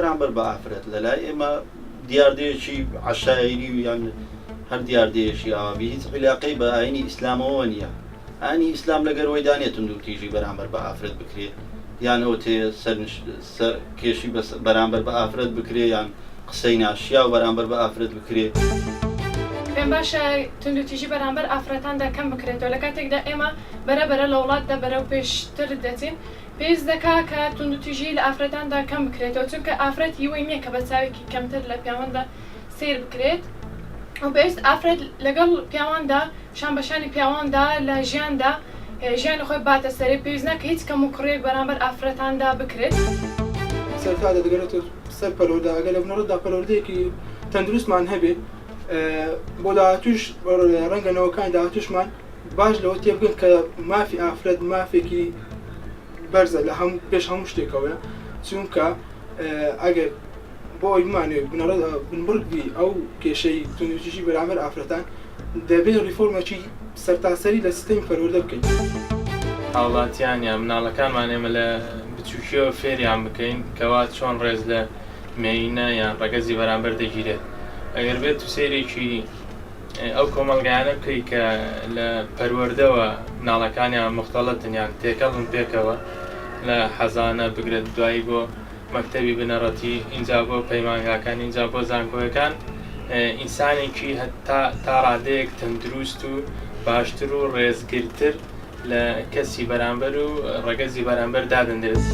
بەرامبەر بە ئافرەت لەلای ئێمە دیاردەیەکی عەشایری یان هەر دیاردەیەکی ئاوابی هیچ عیلاقەی بە ئاینی ئیسلامەوە نییە. ئاینی ئیسلام لەگەرەوەی دانێتن و تیژی بەرامبەر بە ئافرەت بکرێت یان ئەو تێ سەر کێشی بەرامبەر بە ئافرەت بکرێ یان قسەی ناشیا و بەرامبەر بە ئافرەت بکرێت. پێم باشە توندوتیژی بەرامبەر ئافرەتاندا کەم بکرێتەوە لە کاتێکدا ئێمە بەرەبەرە لە وڵاتدا بەرەو پێشتر دەچین پێویست دەکا کە توندوتیژی لە ئافرەتاندا کەم بکرێتەوە چونکە ئافرەت هیوەی نییە کە بە چاوێکی کەمتر لە پیاوەندا سیر بکرێت و پێویست ئافرەت لەگەڵ پیاواندا شان بەشانی پیاواندا لە ژیاندا ژیانی خۆی باتە سەرێ پێویست ناکە هیچ کەم و کوڕێک بەرامبەر ئافرەتاندا بکرێت. سەرکاتە دەگەرێتەوە سەر پەروەردە ئەگەر لە بنەڕەتدا پەروەردەیەکی تەندروستمان هەبێت بۆ داهاتووش ڕەنگەنەوەکانی داهاتووشمان باش لەوە تێبگەن کە مافی ئافرەت مافێکی بەرزە لە پێش هەموو شتێکەوەیە چونکە ئەگەر بۆ ئەوی بمانێت بنبڕگی ئەو کێشەی توندوتیژی بەرامبەر ئافرەتان دەبێت ریفۆرمێکی سەرتاسەری لە سیستەمی پەروەردە بکەین. هاوڵاتیان یا مناڵەکانمان ئێمە لە بچووکیەوە فێریان بکەین کەوا چۆن ڕێز لە مێینە یان ڕەگەزی بەرامبەر دەگیرێت. ئەگەر بێت تو سێرێکی ئەو کۆمەڵگایانە بکەی کە لە پەروەردەوە مناڵەکانیان مختەڵەتن یان تێکەڵن پێکەوە لە حەزانە بگرێت دوایی بۆ مەکتەبی بنەڕەتی اینجا بۆ پەیمانگاکان اینجا بۆ زانکۆیەکان ئینسانێکی تا ڕادەیەک تەندروست و باشتر و ڕێزگرتر لە کەسی بەرامبەر و ڕەگەزی بەرامبەر دادەنرێت.